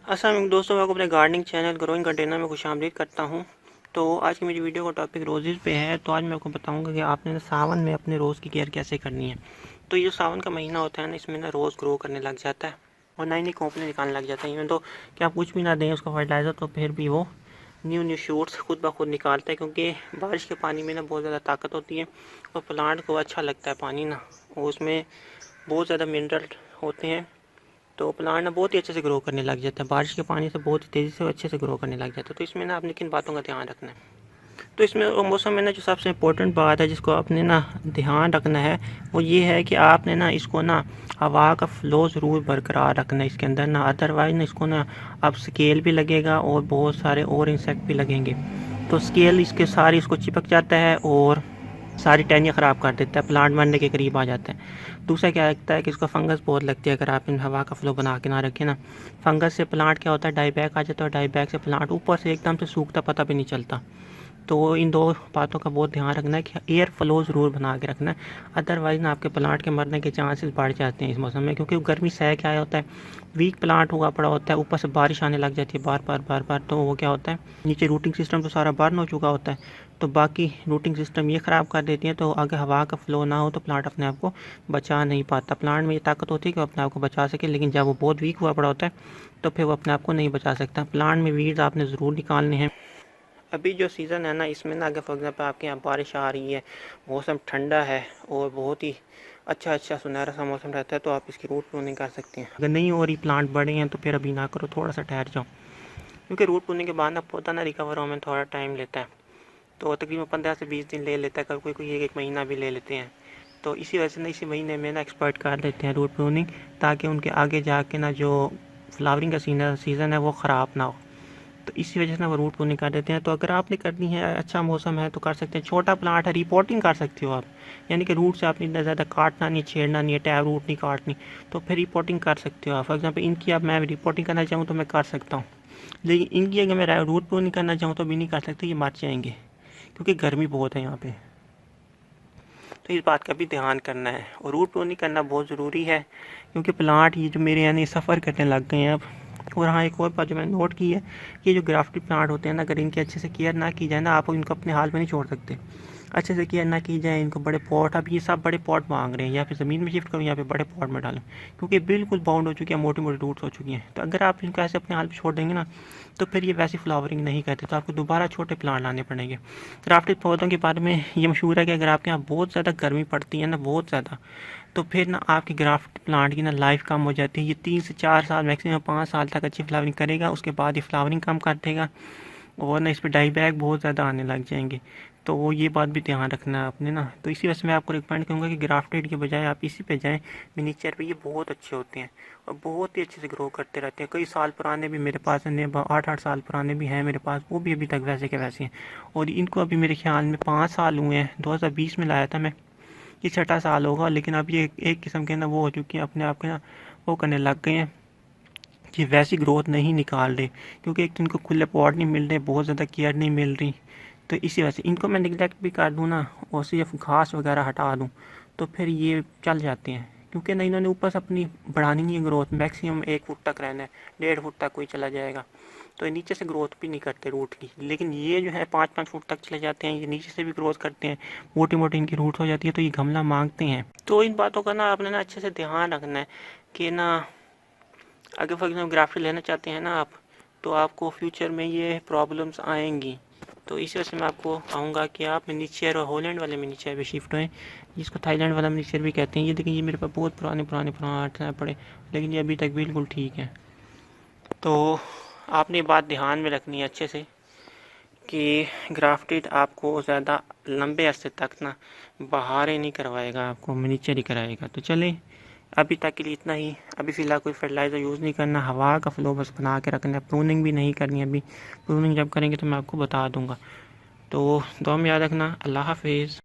अस्सलाम वालेकुम दोस्तों, मैं आपको अपने गार्डनिंग चैनल ग्रोइंग कंटेनर में खुशामदीद करता हूं। तो आज की मेरी वीडियो का टॉपिक रोज़ेज़ पे है। तो आज मैं आपको बताऊंगा कि आपने सावन में अपने रोज़ की केयर कैसे करनी है। तो ये जो सावन का महीना होता है ना, इसमें ना रोज़ ग्रो करने लग जाता है और नई नई कोंपलें निकालने लग जाता है। इवन तो कि आप कुछ भी ना दें उसको फर्टिलाइज़र, तो फिर भी वो न्यू न्यू शूट्स खुद ब खुद निकालता है, क्योंकि बारिश के पानी में ना बहुत ज़्यादा ताकत होती है और प्लांट को अच्छा लगता है पानी ना, और उसमें बहुत ज़्यादा मिनरल होते हैं। तो प्लांट ना बहुत ही अच्छे से ग्रो करने लग जाता है, बारिश के पानी से बहुत ही तेज़ी से अच्छे से ग्रो करने लग जाता है। तो इसमें ना आपने किन बातों का ध्यान रखना है। तो इसमें मौसम में ना जो सबसे इम्पोर्टेंट बात है जिसको आपने ना ध्यान रखना है, वो ये है कि आपने ना इसको ना हवा का फ्लो ज़रूर बरकरार रखना है इसके अंदर ना, अदरवाइज ना इसको ना अब स्केल भी लगेगा और बहुत सारे और इंसेक्ट भी लगेंगे। तो स्केल इसके सारी इसको चिपक जाता है और सारी टहनियाँ ख़राब कर देता है, प्लांट मरने के करीब आ जाता है। दूसरा क्या लगता है कि इसको फंगस बहुत लगती है अगर आप इन हवा का फ्लो बना के ना रखें ना। फंगस से प्लांट क्या होता है, डाईबैक आ जाता है, डाईबैक से प्लांट ऊपर से एकदम से सूखता पता भी नहीं चलता। तो इन दो बातों का बहुत ध्यान रखना है कि एयर फ्लो ज़रूर बना के रखना है, अदरवाइज़ ना आपके प्लांट के मरने के चांसेस बढ़ जाते हैं इस मौसम में, क्योंकि गर्मी सह के आया होता है, वीक प्लांट हुआ पड़ा होता है, ऊपर से बारिश आने लग जाती है बार बार बार बार। तो वो क्या होता है, नीचे रूटिंग सिस्टम तो सारा बर्न हो चुका होता है, तो बाकी रूटिंग सिस्टम ये ख़राब कर देती है। तो अगर हवा का फ्लो ना हो तो प्लांट अपने आप को बचा नहीं पाता। प्लांट में ये ताकत होती है कि वो अपने आप को बचा सके, लेकिन जब वो बहुत वीक हुआ पड़ा होता है तो फिर वो अपने आप को नहीं बचा सकता। प्लांट में वीड्स आपने ज़रूर निकालने हैं। अभी जो सीज़न है ना, इसमें ना अगर फॉर एग्जाम्पल आपके यहाँ बारिश आ रही है, मौसम ठंडा है और बहुत ही अच्छा सुनहरा सा मौसम रहता है, तो आप इसकी रूट प्रूनिंग कर सकते हैं। अगर नहीं हो रही, प्लांट बड़े हैं, तो फिर अभी ना करो, थोड़ा सा ठहर जाओ, क्योंकि रूट प्रूनिंग के बाद ना पौधा ना रिकवर होने में थोड़ा टाइम लेता है। तो तकरीबन 15 से 20 दिन ले लेता है, कभी कोई कोई एक महीना भी ले लेते हैं। तो इसी वजह से ना इसी महीने में ना एक्सपर्ट कर लेते हैं रूट प्रूनिंग, ताकि उनके आगे जाके ना जो फ्लावरिंग का सीज़न है वो ख़राब ना हो। तो इसी वजह से ना वो रूट प्रूनिंग कर देते हैं। तो अगर आपने करनी है, अच्छा मौसम है तो कर सकते हैं। छोटा प्लांट है, रिपोर्टिंग कर सकते हो आप, यानी कि रूट से आपने इतना ज़्यादा काटना नहीं, छेड़ना नहीं है, टैब रूट नहीं काटनी, तो फिर रिपोर्टिंग कर सकते हो आप। फॉर एग्जाम्पल इनकी अब मैं रिपोर्टिंग करना चाहूँ तो मैं कर सकता हूँ, लेकिन इनकी अगर मैं रूट प्रूनिंग करना चाहूँ तो भी नहीं कर सकते, ये मर जाएंगे, क्योंकि गर्मी बहुत है यहाँ पे। तो इस बात का भी ध्यान करना है, और रूट प्रूनिंग करना बहुत ज़रूरी है, क्योंकि प्लांट ये जो मेरे यानी सफ़र करने लग गए हैं अब। और हाँ, एक और बात जो मैंने नोट की है कि जो ग्राफ्टेड प्लांट होते हैं ना, अगर इनकी अच्छे से केयर ना की जाए ना, आप इनको अपने हाल में नहीं छोड़ सकते। अच्छे से केयर ना की जाए, इनको बड़े पॉट, अब ये सब बड़े पॉट मांग रहे हैं, या फिर ज़मीन में शिफ्ट करूँ या फिर बड़े पॉट में डालूँ, क्योंकि बिल्कुल बाउंड हो चुकी है, मोटी मोटी रूट्स हो चुकी हैं। तो अगर आप इनको ऐसे अपने हाल पर छोड़ देंगे ना, तो फिर ये वैसी फ्लावरिंग नहीं करते, तो आपको दोबारा छोटे प्लांट लाने पड़ेंगे। ग्राफ्टेड पौधों के बारे में ये मशहूर है कि अगर आपके यहाँ बहुत ज़्यादा गर्मी पड़ती है ना, बहुत ज़्यादा, तो फिर ना आपके ग्राफ्ट प्लांट की ना लाइफ कम हो जाती है। ये 3 से 4 साल, मैक्सिमम 5 साल तक अच्छी फ्लावरिंग करेगा, उसके बाद ये फ्लावरिंग कम कर देगा और ना इस पर डाई बैक बहुत ज़्यादा आने लग जाएंगे। तो वो ये बात भी ध्यान रखना है आपने ना। तो इसी वजह से मैं आपको रिकमेंड करूँगा कि ग्राफ्टेड के बजाय आप इसी पे जाएँ, मिनीचर पे। ये बहुत अच्छे होते हैं और बहुत ही अच्छे से ग्रो करते रहते हैं। कई साल पुराने भी मेरे पास हैं, 8-8 साल पुराने भी हैं मेरे पास, वो भी अभी तक वैसे के वैसे हैं। और इनको अभी मेरे ख्याल में 5 साल हुए हैं, 2020 में लाया था मैं, ये 6ठा साल होगा। लेकिन अब ये एक किस्म के ना वो हो चुकी हैं, अपने आप के ना वो करने लग गए हैं कि वैसी ग्रोथ नहीं निकाल रहे, क्योंकि एक तो इनको खुले पॉट नहीं मिल रहे, बहुत ज़्यादा केयर नहीं मिल रही। तो इसी वजह से इनको मैं निगलेक्ट भी कर दूँ ना और सिर्फ घास वगैरह हटा दूँ, तो फिर ये चल जाते हैं, क्योंकि ना इन्होंने ऊपर से अपनी बढ़ानी नहीं है ग्रोथ, मैक्सिमम 1 फुट तक रहना है, 1.5 फुट तक कोई चला जाएगा। तो ये नीचे से ग्रोथ भी नहीं करते रूट की, लेकिन ये जो है 5-5 फुट तक चले जाते हैं, ये नीचे से भी ग्रोथ करते हैं, मोटी मोटी इनकी रूट हो जाती है, तो ये गमला मांगते हैं। तो इन बातों का ना आपने ना अच्छे से ध्यान रखना है कि ना अगर फॉर एग्जाम्पल ग्राफ्ट लेना चाहते हैं ना आप, तो आपको फ्यूचर में ये प्रॉब्लम्स आएंगी। तो इस वजह से मैं आपको कहूँगा कि आप मिनीचर और हॉलैंड वाले मिनीचर पे शिफ्ट होएं, जिसको थाईलैंड वाला मिनीचर भी कहते हैं। ये देखिए, ये मेरे पास बहुत पुराने पुराने प्लांट हैं पड़े, लेकिन ये अभी तक बिल्कुल ठीक है। तो आपने बात ध्यान में रखनी है अच्छे से कि ग्राफ्टेड आपको ज़्यादा लंबे अरसे तक ना बहारें नहीं करवाएगा, आपको मिनीचर ही कराएगा। तो चलें, अभी तक के लिए इतना ही। अभी फ़िलहाल कोई फर्टिलाइज़र यूज़ नहीं करना, हवा का फ्लो बस बना के रखना है, प्रूनिंग भी नहीं करनी अभी। प्रूनिंग जब करेंगे तो मैं आपको बता दूंगा। तो दुआ में याद रखना। अल्लाह हाफिज़।